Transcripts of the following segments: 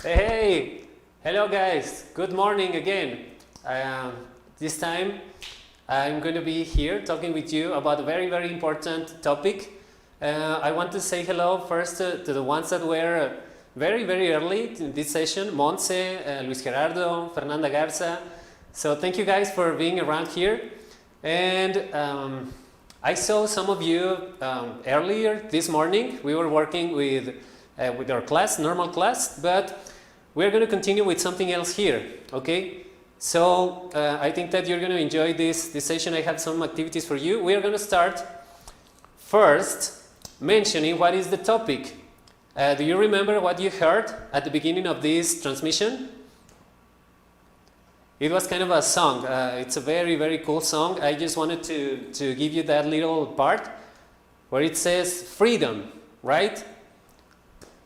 Hey, hello guys, good morning again. This time I'm going to be here talking with you about a very important topic. I want to say hello first to the ones that were very early in this session, Montse, Luis Gerardo, Fernanda Garza. So thank you guys for being around here. And I saw some of you earlier this morning. We were working with our class, normal class, but we're going to continue with something else here, okay? So I think that you're going to enjoy this session. I have some activities for you. We are going to start first mentioning what is the topic. Do you remember what you heard at the beginning of this transmission? It was kind of a song. It's a very cool song. I just wanted to give you that little part where it says freedom, right?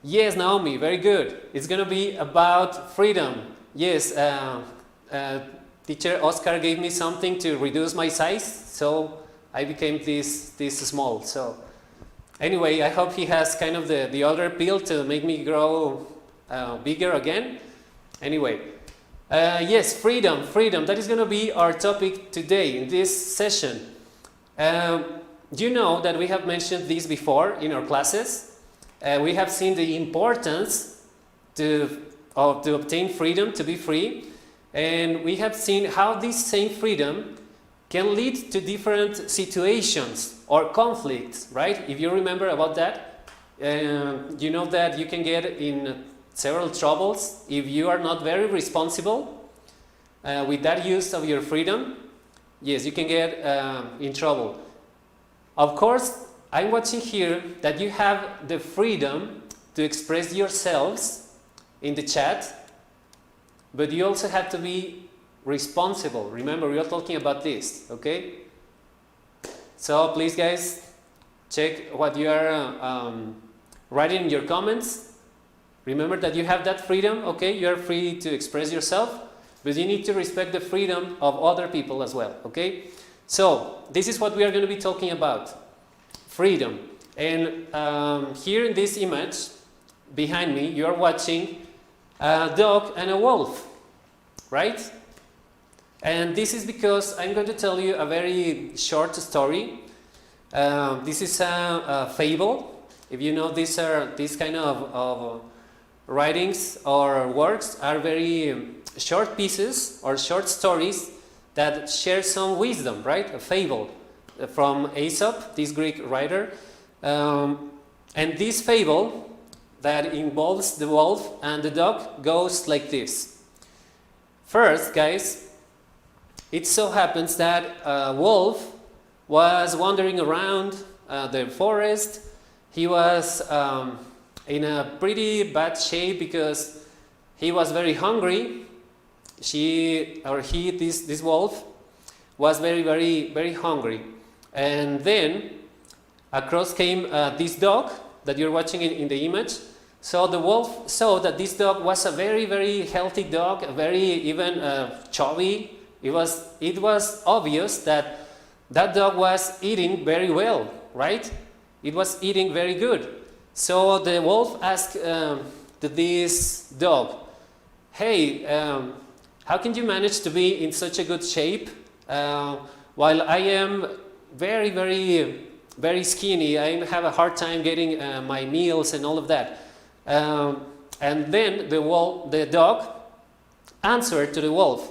Yes, Naomi, very good. It's going to be about freedom. Yes, teacher Oscar gave me something to reduce my size, so I became this small. So anyway, I hope he has kind of the other pill to make me grow bigger again. Anyway, yes, freedom. That is going to be our topic today in this session. You know that we have mentioned this before in our classes. We have seen the importance to obtain freedom, to be free, and we have seen how this same freedom can lead to different situations or conflicts, right? If you remember about that, you know that you can get in several troubles if you are not very responsible with that use of your freedom. Yes, you can get in trouble. Of course, I'm watching here that you have the freedom to express yourselves in the chat, but you also have to be responsible. Remember, we are talking about this, okay? So please, guys, check what you are writing in your comments. Remember that you have that freedom, okay? You are free to express yourself, but you need to respect the freedom of other people as well, okay? So this is what we are going to be talking about. Freedom. And here in this image behind me, you are watching a dog and a wolf, right? And this is because I'm going to tell you a very short story. This is a fable. If you know, these kind of writings or works are very short pieces or short stories that share some wisdom, right? A fable from Aesop, this Greek writer. And this fable that involves the wolf and the dog goes like this. First, guys, it so happens that a wolf was wandering around the forest. He was in a pretty bad shape because he was very hungry. This wolf was very hungry. And then across came this dog that you're watching in the image. So the wolf saw that this dog was a very healthy dog, very even chubby. It was obvious that that dog was eating very well, right? It was eating very good. So the wolf asked this dog, hey, how can you manage to be in such a good shape while I am very skinny? I have a hard time getting my meals and all of that. And then the dog answered to the wolf,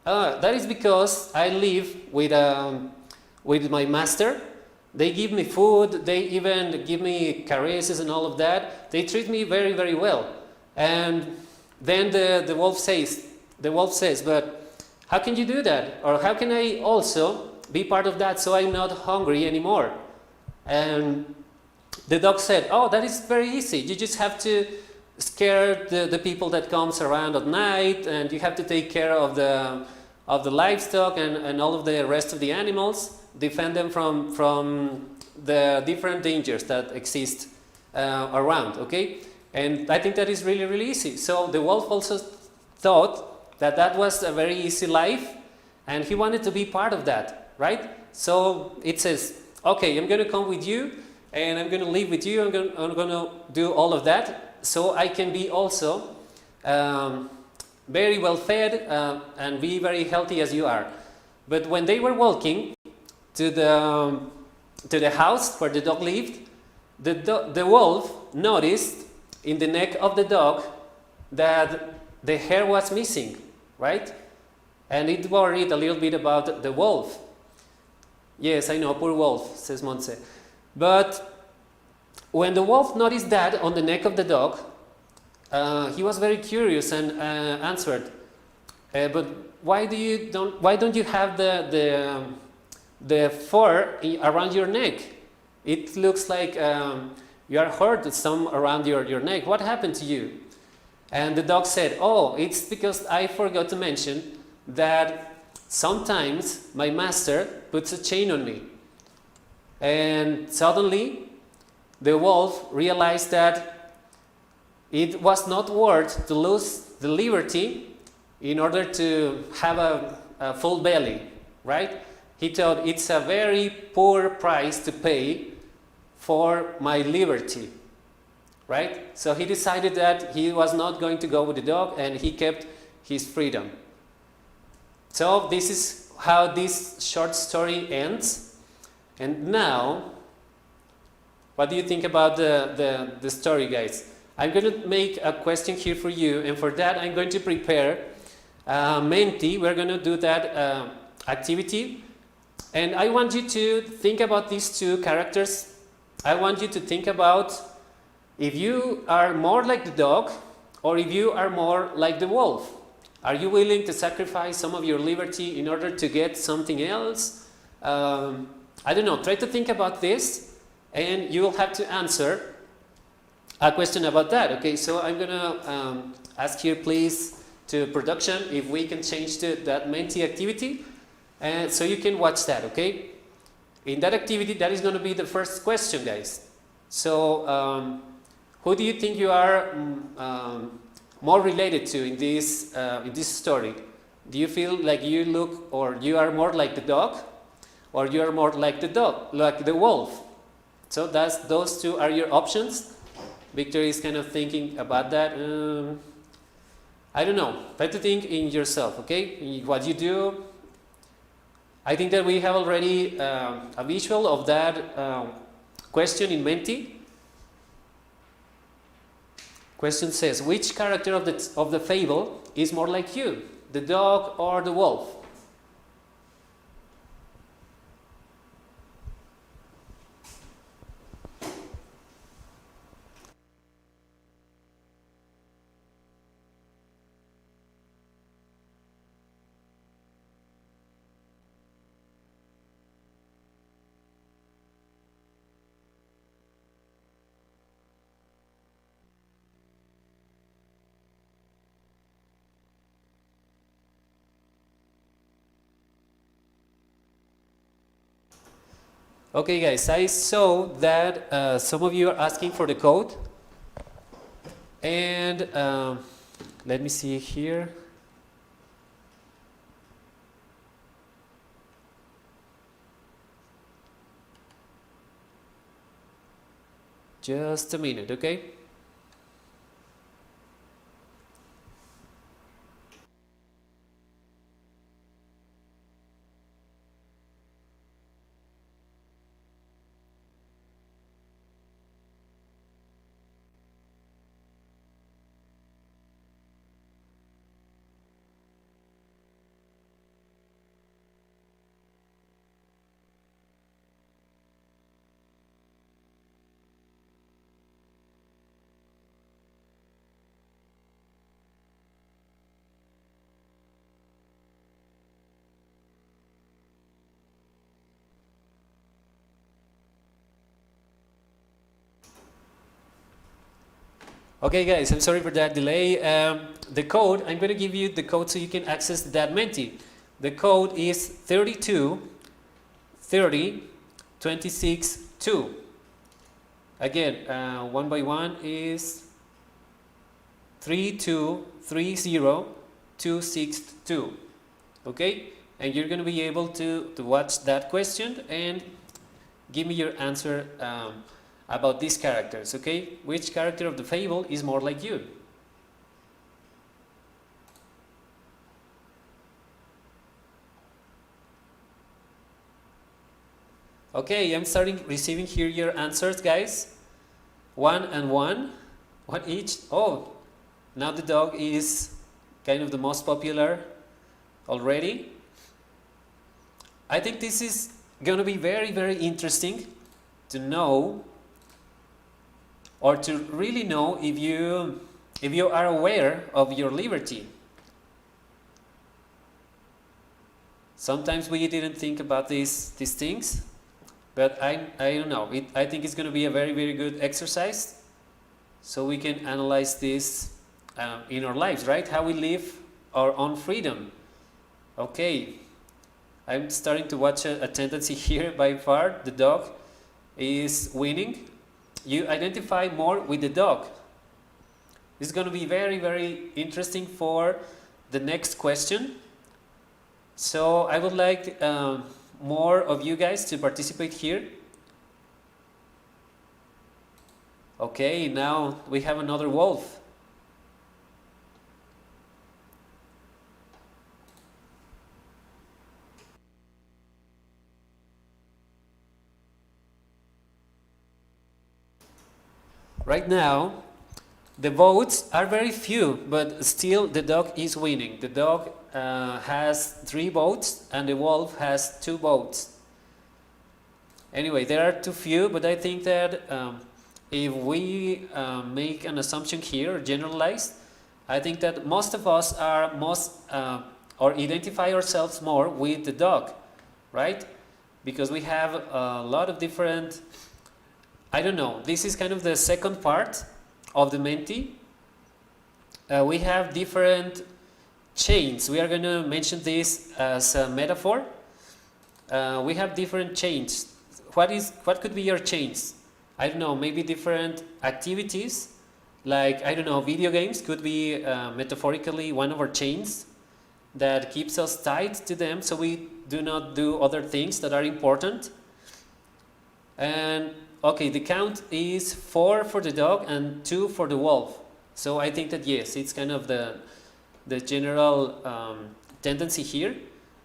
that is because I live with my master. They give me food, they even give me caresses and all of that. They treat me very well. And then the wolf says, but how can you do that? Or how can I also be part of that so I'm not hungry anymore? And the dog said, oh, that is very easy. You just have to scare the people that comes around at night, and you have to take care of the livestock and all of the rest of the animals, defend them from the different dangers that exist around, okay? And I think that is really easy. So the wolf also thought that was a very easy life, and he wanted to be part of that, right? So it says, okay, I'm going to come with you, and I'm going to live with you. I'm going to do all of that, so I can be also very well fed, and be very healthy as you are. But when they were walking to the house where the dog lived, the wolf noticed in the neck of the dog that the hair was missing, right? And it worried a little bit about the wolf. Yes, I know, poor wolf, says Montse. But when the wolf noticed that on the neck of the dog, he was very curious and answered, but why don't you have the fur around your neck? It looks like you are hurt some around your neck. What happened to you? And the dog said, oh, it's because I forgot to mention that sometimes my master puts a chain on me. And suddenly the wolf realized that it was not worth to lose the liberty in order to have a full belly, right? He thought it's a very poor price to pay for my liberty, right? So he decided that he was not going to go with the dog, and he kept his freedom. So this is how this short story ends. And now, what do you think about the story, guys? I'm going to make a question here for you, and for that I'm going to prepare Menti. We're going to do that activity, and I want you to think about these two characters. I want you to think about if you are more like the dog or if you are more like the wolf. Are you willing to sacrifice some of your liberty in order to get something else? I don't know. Try to think about this, and you will have to answer a question about that. Okay, so I'm going to ask here, please, to production if we can change to that Menti activity, and so you can watch that, okay? In that activity, that is going to be the first question, guys. So, who do you think you are more related to in this story? Do you feel like you look, or you are more like the dog, or you are more like the wolf? So those two are your options. Victor is kind of thinking about that. I don't know. Try to think in yourself, okay? In what you do. I think that we have already a visual of that question in Menti. Question says, which character of the fable is more like you, the dog or the wolf? Okay, guys, I saw that some of you are asking for the code, and let me see here. Just a minute, okay? Okay, guys, I'm sorry for that delay. The code, I'm going to give you the code so you can access that Menti. The code is 32 30 26 2. Again, one by one is 3230 262. Okay, and you're going to be able to watch that question and give me your answer about these characters. Okay, which character of the fable is more like you? Okay, I'm starting receiving here your answers, guys. 1 and 1 each. Oh, now the dog is kind of the most popular already. I think this is going to be very, very interesting to know, or to really know, if you are aware of your liberty. Sometimes we didn't think about these things, but I don't know. I think it's going to be a very, very good exercise, so we can analyze this in our lives, right? How we live our own freedom. Okay, I'm starting to watch a tendency here. By far, the dog is winning. You identify more with the dog. This is going to be very, very interesting for the next question. So I would like more of you guys to participate here. Okay, now we have another wolf. Right now, the votes are very few, but still the dog is winning. The dog has 3 votes and the wolf has 2 votes. Anyway, there are too few, but I think that if we make an assumption here, generalize, I think that most of us are or identify ourselves more with the dog, right? Because we have a lot of different, I don't know, this is kind of the second part of the Menti. We have different chains. We are going to mention this as a metaphor. We have different chains. What could be your chains? I don't know, maybe different activities, like, I don't know, video games could be metaphorically one of our chains that keeps us tied to them, so we do not do other things that are important. And okay, the count is 4 for the dog and 2 for the wolf. So I think that yes, it's kind of the general tendency here.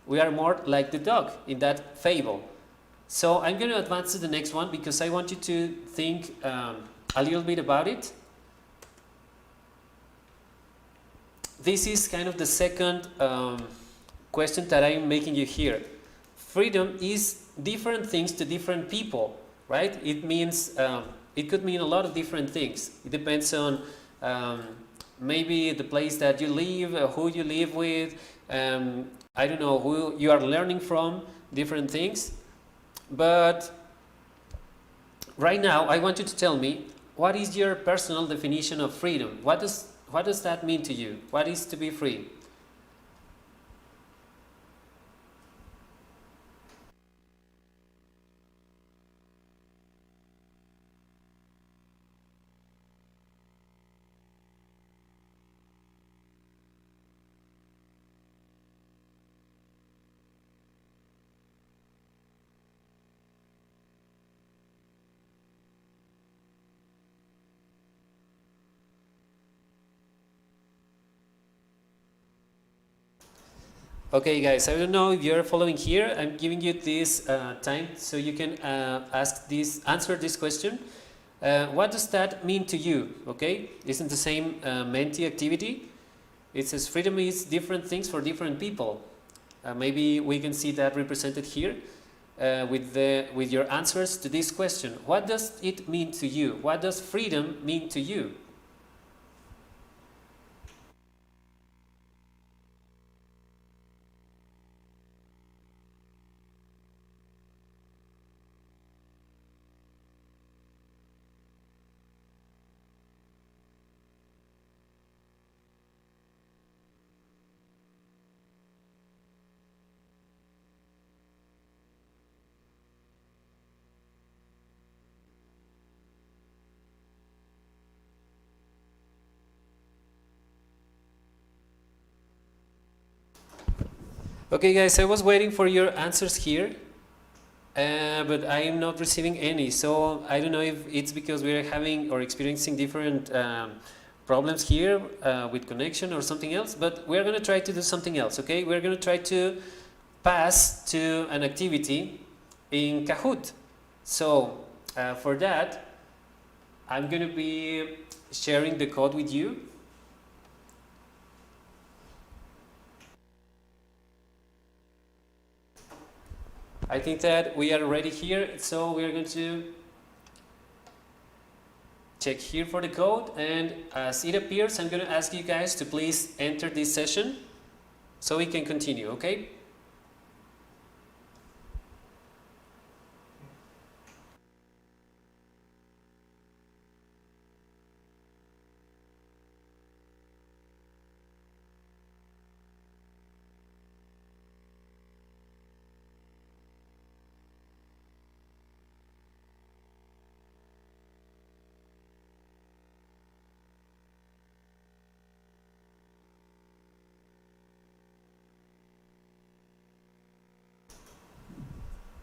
We are more like the dog in that fable. So I'm going to advance to the next one because I want you to think a little bit about it. This is kind of the second question that I'm making you here. Freedom is different things to different people, right? It means, it could mean a lot of different things. It depends on maybe the place that you live, who you live with, I don't know, who you are learning from, different things. But right now, I want you to tell me, what is your personal definition of freedom? What does that mean to you? What is to be free? Okay, guys, I don't know if you're following here. I'm giving you this time so you can answer this question. What does that mean to you? Okay, isn't the same Menti activity? It says freedom is different things for different people. Maybe we can see that represented here with your answers to this question. What does it mean to you? What does freedom mean to you? Okay, guys, I was waiting for your answers here, but I am not receiving any. So I don't know if it's because we are having or experiencing different problems here with connection or something else, but we're going to try to do something else, okay? We're going to try to pass to an activity in Kahoot. So for that, I'm going to be sharing the code with you. I think that we are ready here, so we are going to check here for the code, and as it appears, I'm going to ask you guys to please enter this session so we can continue, okay?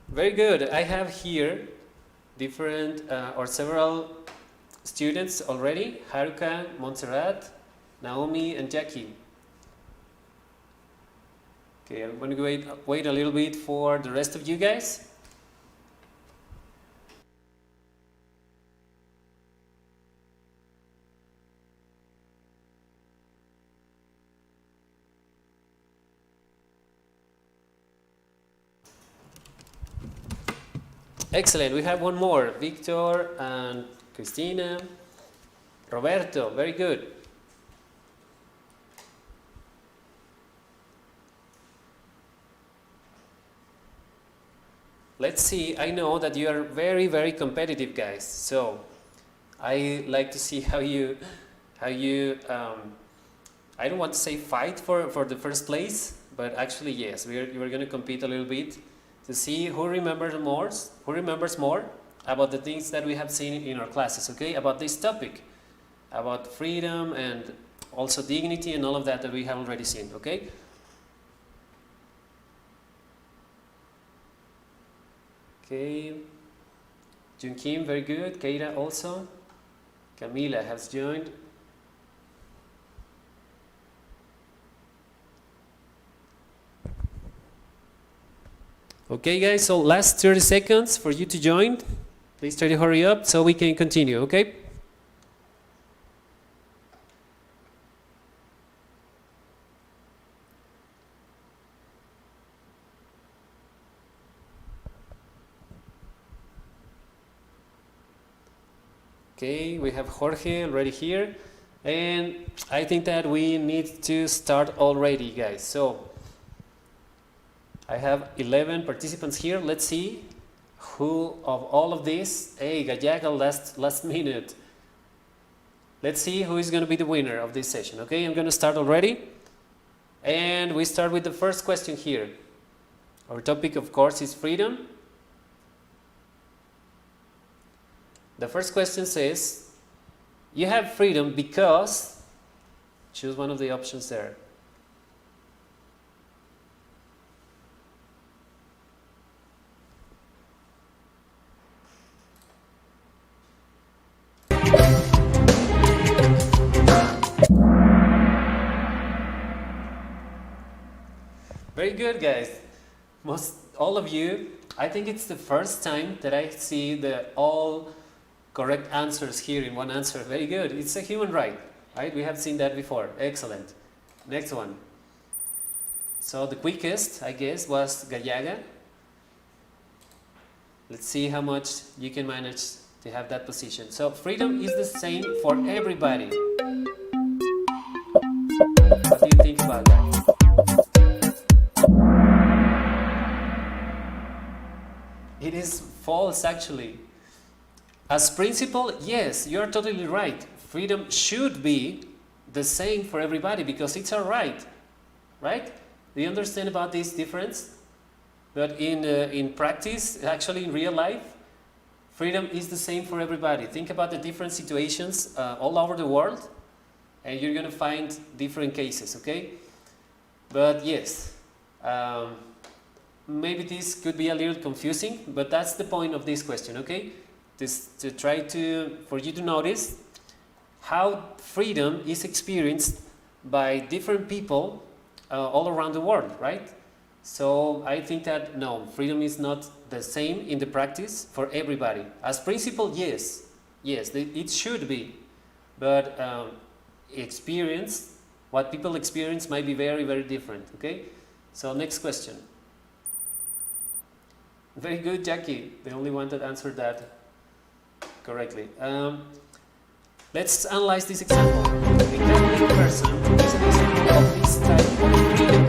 Very good. I have here different or several students already: Haruka, Montserrat, Naomi, and Jackie. Okay, I'm going to wait a little bit for the rest of you guys. Excellent. We have one more, Victor and Cristina. Roberto, very good. Let's see. I know that you are very, very competitive, guys. So I like to see how you I don't want to say fight for the first place, but actually yes, we're going to compete a little bit to see who remembers more about the things that we have seen in our classes, okay? About this topic, about freedom and also dignity and all of that we have already seen, okay? Okay, Jun Kim, very good. Keira also. Camila has joined. Okay guys, so last 30 seconds for you to join. Please try to hurry up so we can continue, okay? Okay, we have Jorge already here, and I think that we need to start already, guys. So I have 11 participants here. Let's see who of all of these. Hey, Gallaga, last minute. Let's see who is going to be the winner of this session. Okay, I'm going to start already, and we start with the first question here. Our topic, of course, is freedom. The first question says, you have freedom because, choose one of the options there. Very good, guys. All of you, I think it's the first time that I see the all correct answers here in one answer. Very good. It's a human right, right? We have seen that before. Excellent. Next one. So the quickest, I guess, was Gallaga. Let's see how much you can manage to have that position. So freedom is the same for everybody. What do you think about that? It is false, actually. As principle, yes, you're totally right. Freedom should be the same for everybody because it's our right, right? Do you understand about this difference? But in practice, actually in real life, freedom is the same for everybody. Think about the different situations all over the world, and you're going to find different cases, okay? But yes, maybe this could be a little confusing, but that's the point of this question, okay? To try for you to notice how freedom is experienced by different people all around the world, right? So I think that no, freedom is not the same in the practice for everybody. As principle, yes, it should be, but experience, what people experience might be very, very different. Okay, so next question. Very good, Jackie, the only one that answered that correctly. Let's analyze this example. A Catholic person is an example of this type of freedom.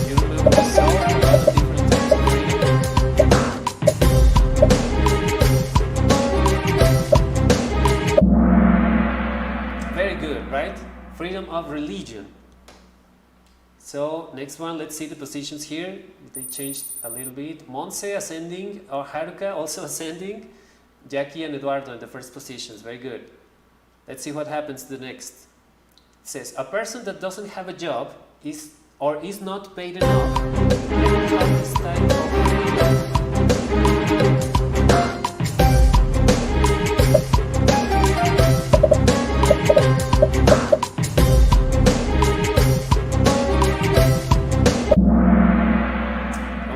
You remember we saw a lot of different types of freedom. Very good, right? Freedom of religion. So next one, let's see the positions here. They changed a little bit. Monse ascending, or Haruka also ascending. Jackie and Eduardo in the first positions. Very good. Let's see what happens to the next. It says, a person that doesn't have a job is not paid enough never have this type of freedom.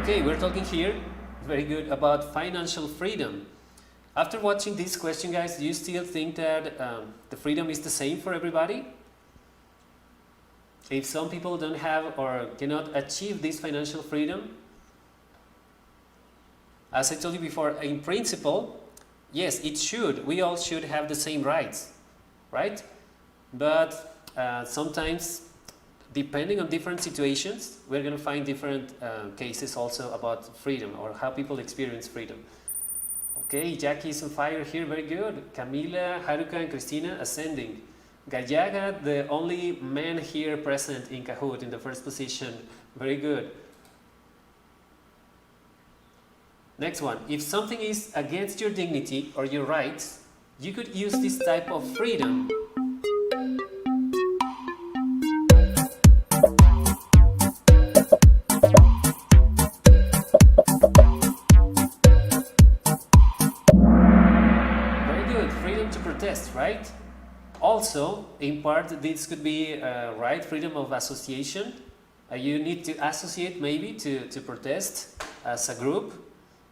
Okay, we're talking here, very good, about financial freedom. After watching this question, guys, do you still think that the freedom is the same for everybody? If some people don't have or cannot achieve this financial freedom, as I told you before, in principle, yes, it should. We all should have the same rights, right? But sometimes, depending on different situations, we're going to find different cases also about freedom or how people experience freedom. Okay, Jackie is on fire here, very good. Camila, Haruka, and Christina ascending. Gallaga, the only man here present in Kahoot in the first position, very good. Next one, if something is against your dignity or your rights, you could use this type of freedom. Right? Also, in part, this could be right, freedom of association. You need to associate maybe to protest as a group.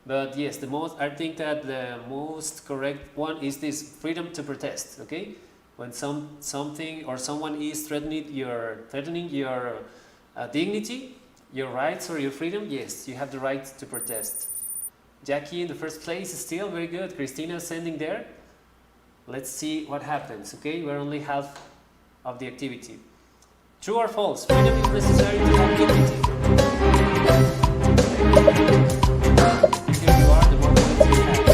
But yes, I think that the most correct one is this freedom to protest. Okay, when something or someone is threatening your dignity, your rights or your freedom, yes, you have the right to protest. Jackie in the first place is still very good. Christina ascending there. Let's see what happens, okay? We're only half of the activity. True or false? Freedom is necessary to have dignity. Here you are, the more points you have.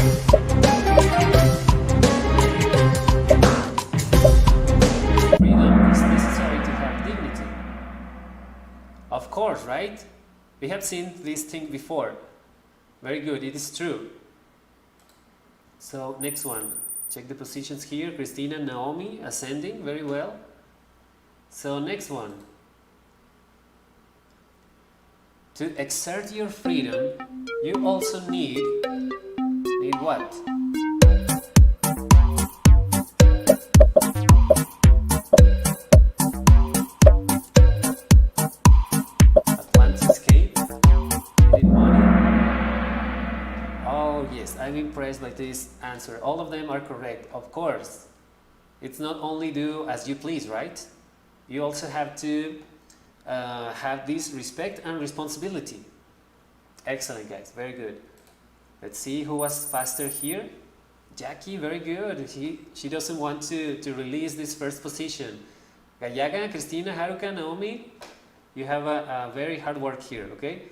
Freedom is necessary to have dignity. Of course, right? We have seen this thing before. Very good, it is true. So, next one. Check the positions here. Christina, Naomi, ascending, very well. So next one. To exert your freedom, you also need what? I'm impressed by this answer. All of them are correct, of course. It's not only do as you please, right? You also have to have this respect and responsibility. Excellent, guys. Very good. Let's see who was faster here. Jackie, very good. She doesn't want to release this first position. Gallaga, Christina, Haruka, Naomi, you have a very hard work here, okay?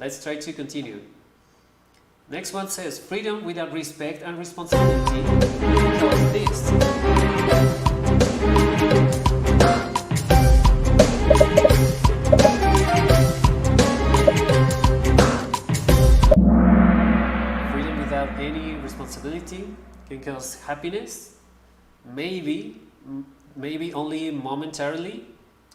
Let's try to continue. Next one says, freedom without respect and responsibility because this. Freedom without any responsibility can cause happiness, maybe only momentarily,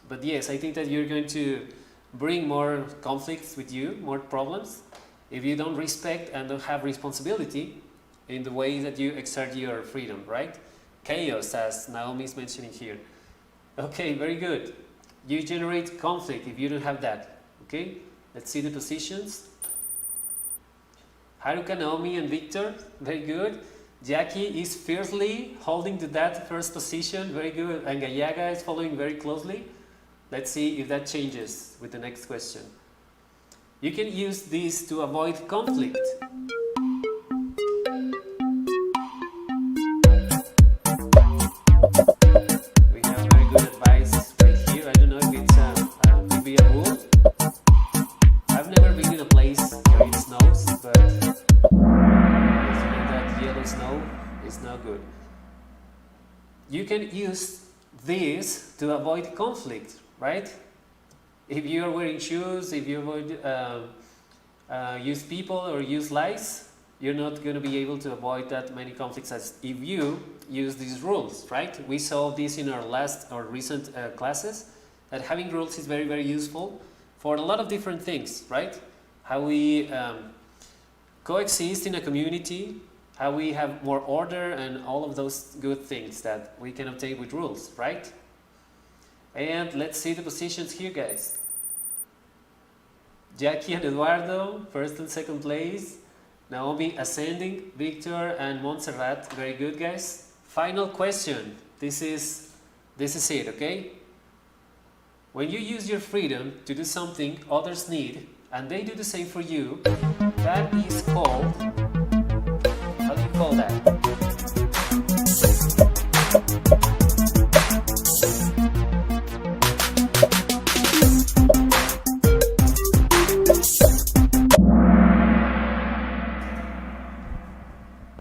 but yes, I think that you're going to bring more conflicts with you, more problems, if you don't respect and don't have responsibility in the way that you exert your freedom, right? Chaos, as Naomi is mentioning here. Okay, very good. you generate conflict if you don't have that. Okay, let's see the positions. Haruka, Naomi, and Victor, very good. Jackie is fiercely holding to that first position, very good. And Gallaga is following very closely. Let's see if that changes with the next question. You can use this to avoid conflict. We have very good advice right here. I don't know if it's could be a rule. I've never been in a place where it snows, but that yellow snow is not good. You can use this to avoid conflict, right? If you are wearing shoes, if you avoid use people or use lies, you're not going to be able to avoid that many conflicts as if you use these rules, right? We saw this in our last or recent classes, that having rules is very, very useful for a lot of different things, right? How we coexist in a community, how we have more order, and all of those good things that we can obtain with rules, right? And let's see the positions here, guys. Jackie and Eduardo, first and second place. Naomi ascending, Victor and Montserrat, very good, guys. Final question. This is it, okay? When you use your freedom to do something others need, and they do the same for you, that is called, how do you call that?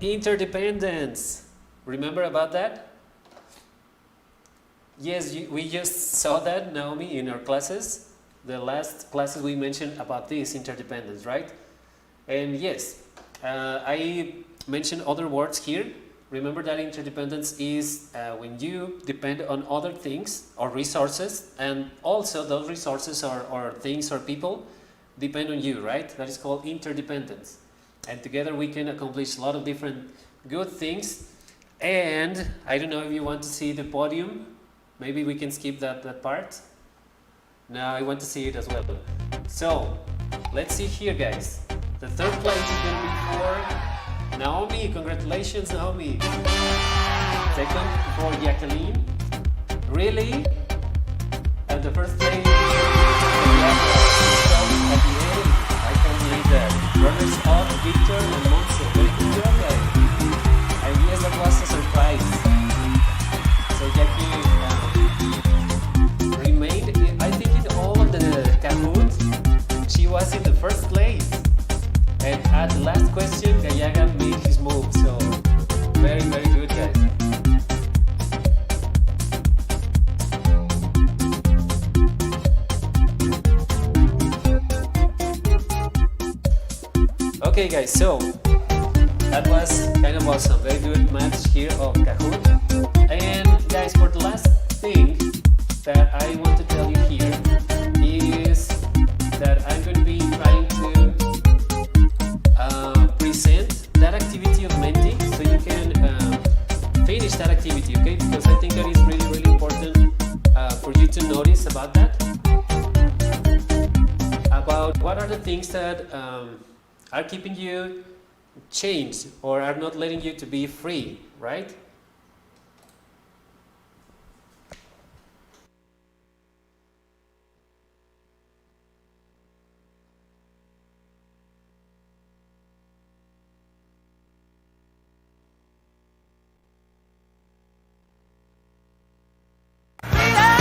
Interdependence. Remember about that? Yes, we just saw that, Naomi, in our classes. The last classes we mentioned about this interdependence, right? And yes, I mentioned other words here. Remember that interdependence is when you depend on other things or resources, and also those resources or things or people depend on you, right? That is called interdependence. And together we can accomplish a lot of different good things. And I don't know if you want to see the podium. Maybe we can skip that part. Now I want to see it as well. So let's see here, guys. The third place is going to be for Naomi. Congratulations, Naomi. Second for Jacqueline. Really? And the first place at the end. I can't believe that. Runners up, Victor and Monse. Very good job, guys. And yes, that was a surprise. So Jackie remained, I think, in all of the Kahoots. She was in the first place. And at the last question, Gallaga made his move. So very, very good, guys. Okay, guys, so that was kind of awesome. Very good match here of Kahoot. And guys, for the last thing that I want to tell you here is that I'm going to be trying to present that activity of Menti, so you can finish that activity, okay? Because I think that is really, really important for you to notice about that. About what are the things that are keeping you chained or are not letting you to be free, right? Freedom!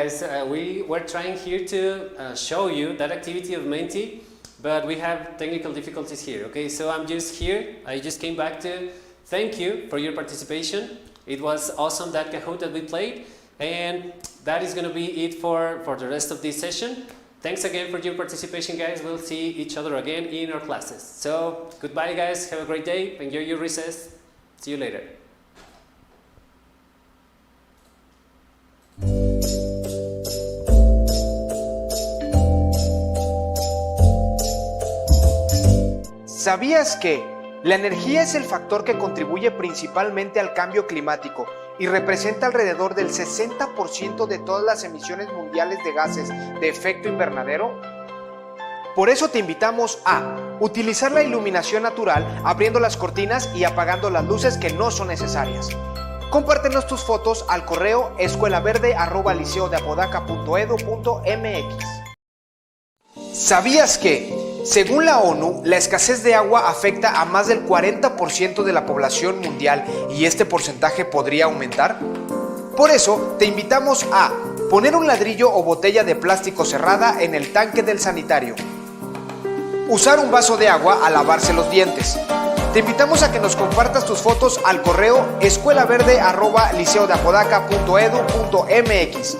guys, we were trying here to show you that activity of Menti, but we have technical difficulties here, okay? So I'm just here, I just came back to thank you for your participation. It was awesome, that Kahoot that we played, and that is going to be it for the rest of this session. Thanks again for your participation, guys. We'll see each other again in our classes. So goodbye, guys, have a great day, enjoy your recess, see you later. ¿Sabías que la energía es el factor que contribuye principalmente al cambio climático y representa alrededor del 60% de todas las emisiones mundiales de gases de efecto invernadero? Por eso te invitamos a utilizar la iluminación natural abriendo las cortinas y apagando las luces que no son necesarias. Compártenos tus fotos al correo escuelaverde@liceodeapodaca.edu.mx. ¿Sabías que, según la ONU, la escasez de agua afecta a más del 40% de la población mundial y este porcentaje podría aumentar? Por eso, te invitamos a poner un ladrillo o botella de plástico cerrada en el tanque del sanitario. Usar un vaso de agua al lavarse los dientes. Te invitamos a que nos compartas tus fotos al correo escuelaverde@liceodeapodaca.edu.mx.